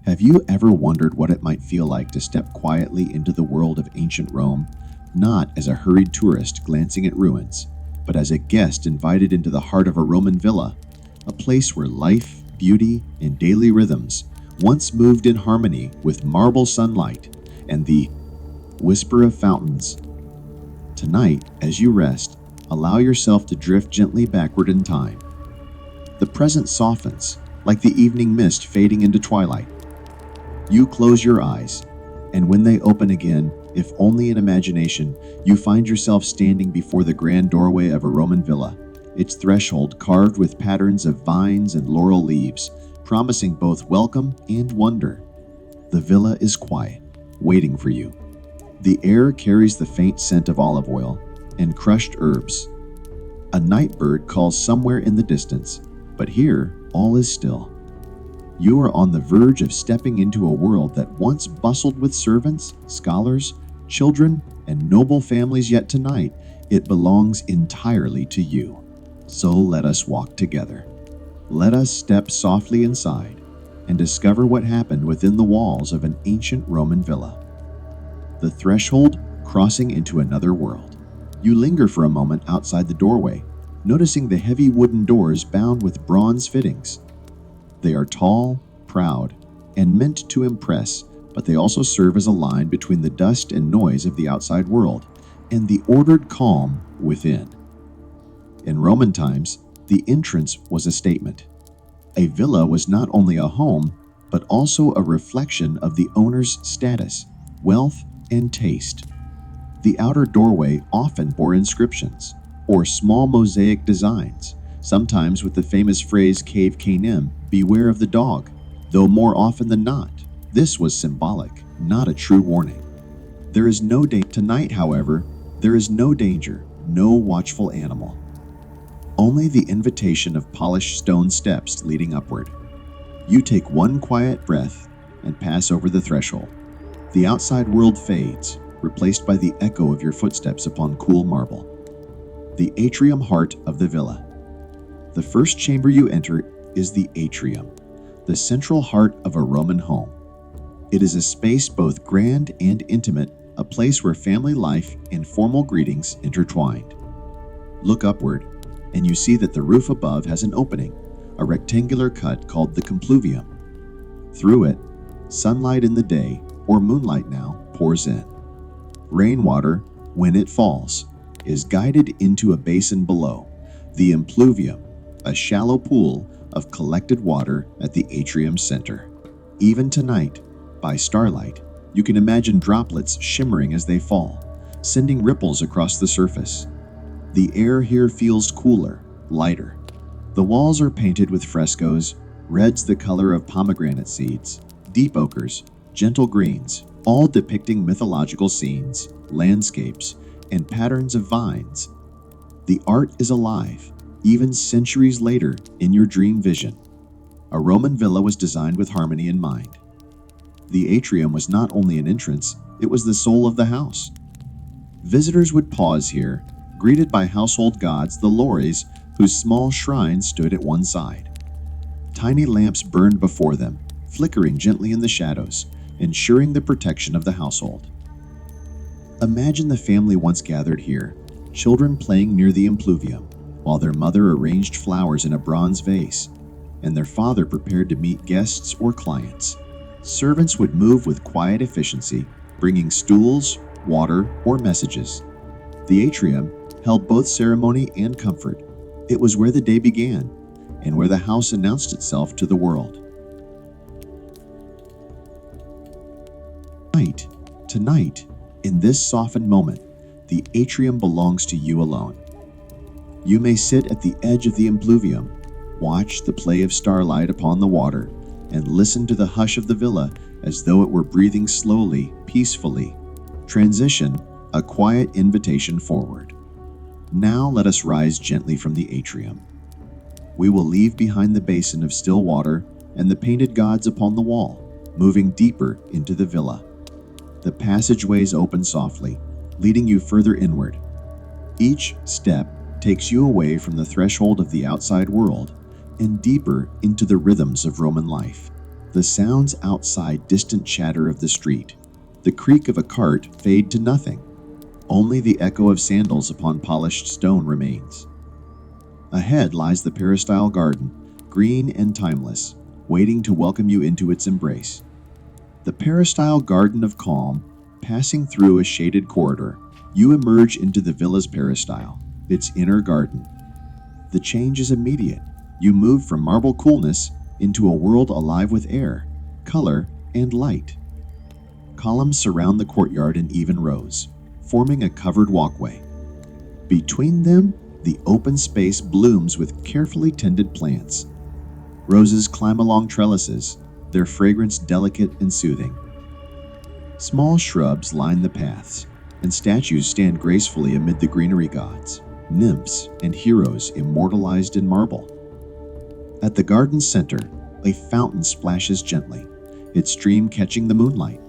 Have you ever wondered what it might feel like to step quietly into the world of ancient Rome, not as a hurried tourist glancing at ruins, but as a guest invited into the heart of a Roman villa, a place where life, beauty, and daily rhythms once moved in harmony with marble sunlight and the whisper of fountains? Tonight, as you rest, allow yourself to drift gently backward in time. The present softens, like the evening mist fading into twilight. You close your eyes, and when they open again, if only in imagination, you find yourself standing before the grand doorway of a Roman villa, its threshold carved with patterns of vines and laurel leaves, promising both welcome and wonder. The villa is quiet, waiting for you. The air carries the faint scent of olive oil and crushed herbs. A night bird calls somewhere in the distance, but here all is still. You are on the verge of stepping into a world that once bustled with servants, scholars, children, and noble families, yet tonight it belongs entirely to you. So let us walk together. Let us step softly inside and discover what happened within the walls of an ancient Roman villa. The threshold crossing into another world. You linger for a moment outside the doorway, noticing the heavy wooden doors bound with bronze fittings. They are tall, proud, and meant to impress, but they also serve as a line between the dust and noise of the outside world and the ordered calm within. In Roman times, the entrance was a statement. A villa was not only a home, but also a reflection of the owner's status, wealth, and taste. The outer doorway often bore inscriptions, or small mosaic designs, sometimes with the famous phrase Cave Canem, beware of the dog, though more often than not, this was symbolic, not a true warning. There is no danger. Tonight, however, there is no danger, no watchful animal. Only the invitation of polished stone steps leading upward. You take one quiet breath and pass over the threshold. The outside world fades, replaced by the echo of your footsteps upon cool marble. The atrium heart of the villa. The first chamber you enter is the atrium, the central heart of a Roman home. It is a space both grand and intimate, a place where family life and formal greetings intertwined. Look upward, and you see that the roof above has an opening, a rectangular cut called the compluvium. Through it, sunlight in the day, or moonlight now, pours in. Rainwater, when it falls, is guided into a basin below, the impluvium, a shallow pool of collected water at the atrium's center. Even tonight, by starlight, you can imagine droplets shimmering as they fall, sending ripples across the surface. The air here feels cooler, lighter. The walls are painted with frescoes, reds the color of pomegranate seeds, deep ochres, gentle greens, all depicting mythological scenes, landscapes, and patterns of vines. The art is alive, even centuries later in your dream vision. A Roman villa was designed with harmony in mind. The atrium was not only an entrance, it was the soul of the house. Visitors would pause here, greeted by household gods, the Lores, whose small shrine stood at one side. Tiny lamps burned before them, flickering gently in the shadows, ensuring the protection of the household. Imagine the family once gathered here, children playing near the impluvium, while their mother arranged flowers in a bronze vase, and their father prepared to meet guests or clients. Servants would move with quiet efficiency, bringing stools, water, or messages. The atrium held both ceremony and comfort. It was where the day began, and where the house announced itself to the world. Tonight, in this softened moment, the atrium belongs to you alone. You may sit at the edge of the impluvium, watch the play of starlight upon the water, and listen to the hush of the villa as though it were breathing slowly, peacefully. Transition, a quiet invitation forward. Now let us rise gently from the atrium. We will leave behind the basin of still water and the painted gods upon the wall, moving deeper into the villa. The passageways open softly, leading you further inward. Each step takes you away from the threshold of the outside world and deeper into the rhythms of Roman life. The sounds outside distant chatter of the street, the creak of a cart fade to nothing. Only the echo of sandals upon polished stone remains. Ahead lies the peristyle garden, green and timeless, waiting to welcome you into its embrace. The peristyle garden of calm, passing through a shaded corridor, you emerge into the villa's peristyle, its inner garden. The change is immediate. You move from marble coolness into a world alive with air, color, and light. Columns surround the courtyard in even rows, forming a covered walkway. Between them, the open space blooms with carefully tended plants. Roses climb along trellises, their fragrance delicate and soothing. Small shrubs line the paths, and statues stand gracefully amid the greenery gods, nymphs, and heroes immortalized in marble. At the garden's center, a fountain splashes gently, its stream catching the moonlight.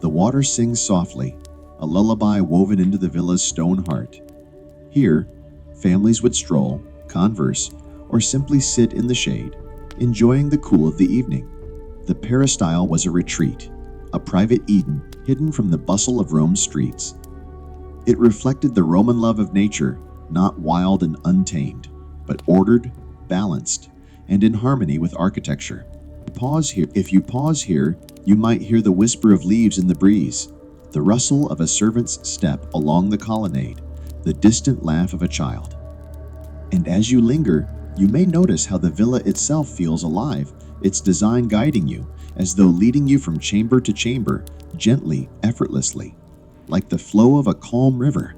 The water sings softly, a lullaby woven into the villa's stone heart. Here, families would stroll, converse, or simply sit in the shade, enjoying the cool of the evening. The peristyle was a retreat, a private Eden hidden from the bustle of Rome's streets. It reflected the Roman love of nature, not wild and untamed, but ordered, balanced, and in harmony with architecture. If you pause here, you might hear the whisper of leaves in the breeze, the rustle of a servant's step along the colonnade, the distant laugh of a child. And as you linger, you may notice how the villa itself feels alive, its design guiding you, as though leading you from chamber to chamber, gently, effortlessly, like the flow of a calm river.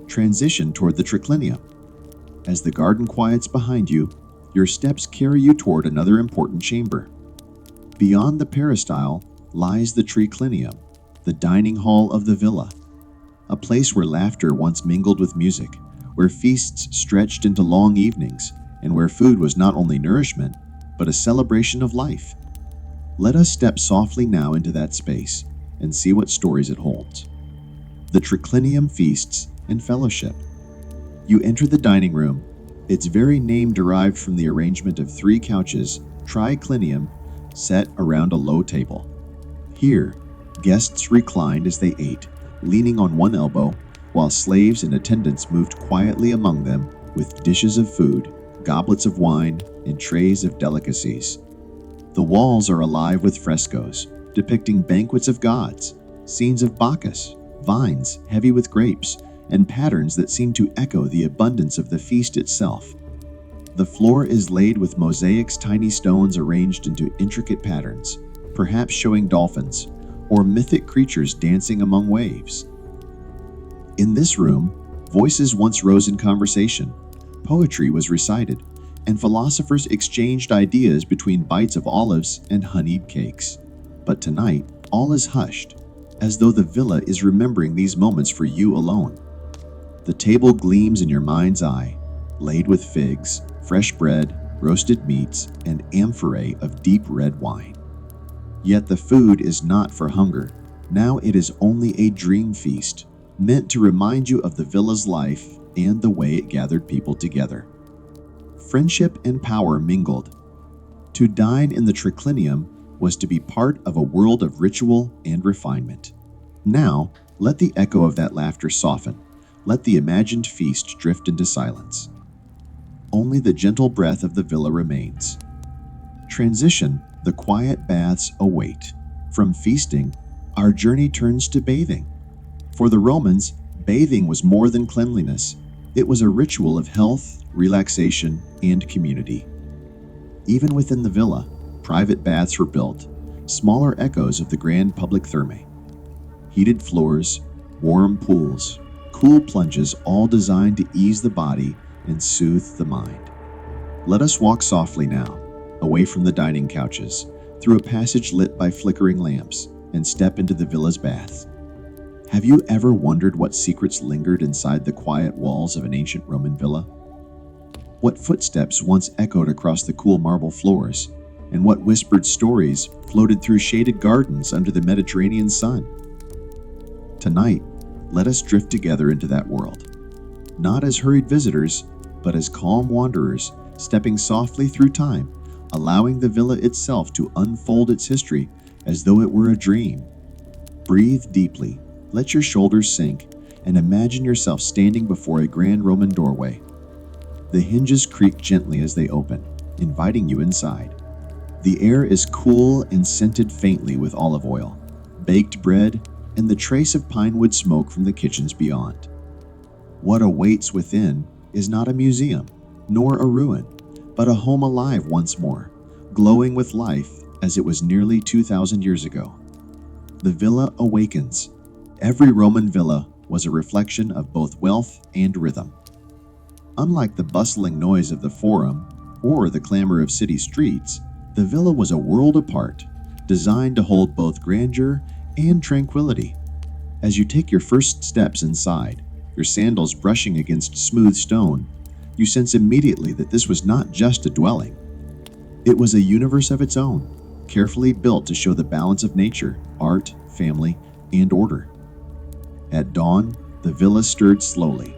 Transition toward the triclinium. As the garden quiets behind you, your steps carry you toward another important chamber. Beyond the peristyle lies the triclinium, the dining hall of the villa, a place where laughter once mingled with music, where feasts stretched into long evenings, and where food was not only nourishment, but a celebration of life. Let us step softly now into that space and see what stories it holds. The triclinium feasts and fellowship. You enter the dining room, its very name derived from the arrangement of 3 couches, triclinium, set around a low table. Here, guests reclined as they ate, leaning on one elbow, while slaves and attendants moved quietly among them with dishes of food, goblets of wine, and trays of delicacies. The walls are alive with frescoes, depicting banquets of gods, scenes of Bacchus, vines heavy with grapes, and patterns that seem to echo the abundance of the feast itself. The floor is laid with mosaics, tiny stones arranged into intricate patterns, perhaps showing dolphins or mythic creatures dancing among waves. In this room, voices once rose in conversation, poetry was recited, and philosophers exchanged ideas between bites of olives and honeyed cakes. But tonight, all is hushed, as though the villa is remembering these moments for you alone. The table gleams in your mind's eye, laid with figs, fresh bread, roasted meats, and amphorae of deep red wine. Yet the food is not for hunger. Now it is only a dream feast, meant to remind you of the villa's life and the way it gathered people together. Friendship and power mingled. To dine in the triclinium was to be part of a world of ritual and refinement. Now, let the echo of that laughter soften. Let the imagined feast drift into silence. Only the gentle breath of the villa remains. Transition, the quiet baths await. From feasting, our journey turns to bathing. For the Romans, bathing was more than cleanliness. It was a ritual of health, relaxation, and community. Even within the villa, private baths were built, smaller echoes of the grand public thermae. Heated floors, warm pools, cool plunges, all designed to ease the body and soothe the mind. Let us walk softly now, away from the dining couches, through a passage lit by flickering lamps, and step into the villa's bath. Have you ever wondered what secrets lingered inside the quiet walls of an ancient Roman villa? What footsteps once echoed across the cool marble floors, and what whispered stories floated through shaded gardens under the Mediterranean sun? Tonight, let us drift together into that world, not as hurried visitors, but as calm wanderers, stepping softly through time, allowing the villa itself to unfold its history as though it were a dream. Breathe deeply, let your shoulders sink, and imagine yourself standing before a grand Roman doorway. The hinges creak gently as they open, inviting you inside. The air is cool and scented faintly with olive oil, baked bread, and the trace of pinewood smoke from the kitchens beyond. What awaits within is not a museum, nor a ruin, but a home alive once more, glowing with life as it was nearly 2,000 years ago. The villa awakens. Every Roman villa was a reflection of both wealth and rhythm. Unlike the bustling noise of the forum or the clamor of city streets, the villa was a world apart, designed to hold both grandeur and tranquility. As you take your first steps inside, your sandals brushing against smooth stone, you sense immediately that this was not just a dwelling. It was a universe of its own, carefully built to show the balance of nature, art, family, and order. At dawn, the villa stirred slowly.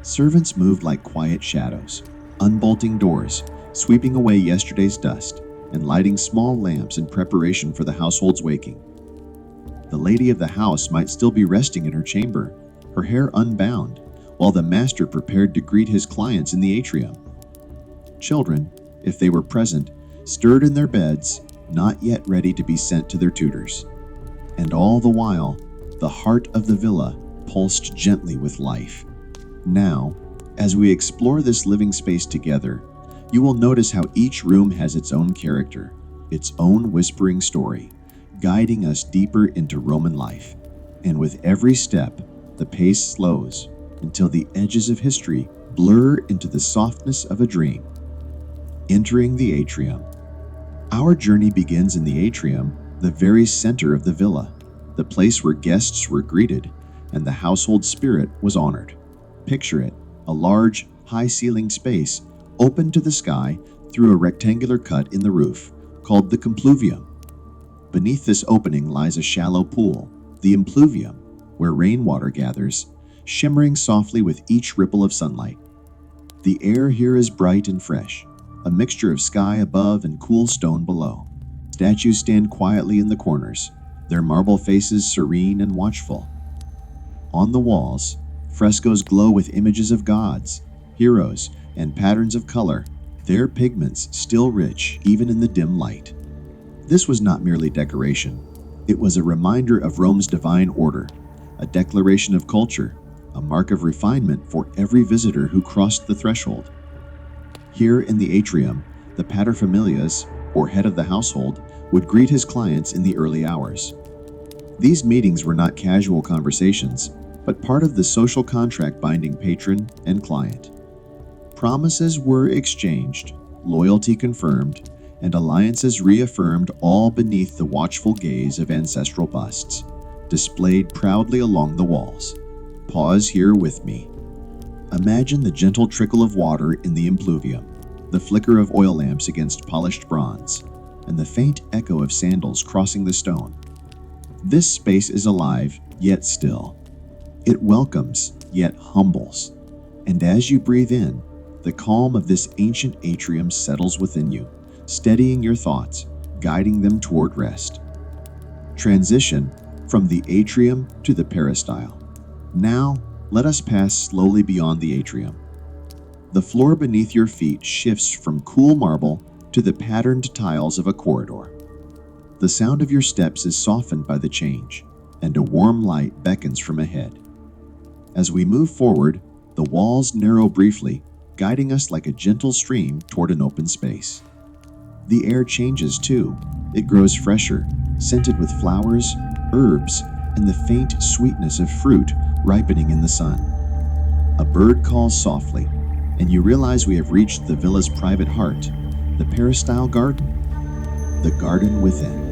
Servants moved like quiet shadows, unbolting doors, sweeping away yesterday's dust, and lighting small lamps in preparation for the household's waking. The lady of the house might still be resting in her chamber, her hair unbound, while the master prepared to greet his clients in the atrium. Children, if they were present, stirred in their beds, not yet ready to be sent to their tutors. And all the while, the heart of the villa pulsed gently with life. Now, as we explore this living space together, you will notice how each room has its own character, its own whispering story, guiding us deeper into Roman life. And with every step, the pace slows until the edges of history blur into the softness of a dream. Entering the atrium. Our journey begins in the atrium, the very center of the villa, the place where guests were greeted and the household spirit was honored. Picture it, a large, high-ceilinged space open to the sky through a rectangular cut in the roof, called the compluvium. Beneath this opening lies a shallow pool, the impluvium, where rainwater gathers, shimmering softly with each ripple of sunlight. The air here is bright and fresh, a mixture of sky above and cool stone below. Statues stand quietly in the corners, their marble faces serene and watchful. On the walls, frescoes glow with images of gods, heroes, and patterns of color, their pigments still rich even in the dim light. This was not merely decoration. It was a reminder of Rome's divine order, a declaration of culture, a mark of refinement for every visitor who crossed the threshold. Here in the atrium, the paterfamilias, or head of the household, would greet his clients in the early hours. These meetings were not casual conversations, but part of the social contract binding patron and client. Promises were exchanged, loyalty confirmed, and alliances reaffirmed, all beneath the watchful gaze of ancestral busts, displayed proudly along the walls. Pause here with me. Imagine the gentle trickle of water in the impluvium, the flicker of oil lamps against polished bronze, and the faint echo of sandals crossing the stone. This space is alive, yet still. It welcomes, yet humbles. And as you breathe in, the calm of this ancient atrium settles within you, steadying your thoughts, guiding them toward rest. Transition from the atrium to the peristyle. Now, let us pass slowly beyond the atrium. The floor beneath your feet shifts from cool marble to the patterned tiles of a corridor. The sound of your steps is softened by the change, and a warm light beckons from ahead. As we move forward, the walls narrow briefly, guiding us like a gentle stream toward an open space. The air changes too. It grows fresher, scented with flowers, herbs, and the faint sweetness of fruit ripening in the sun. A bird calls softly, and you realize we have reached the villa's private heart, the peristyle garden, the garden within.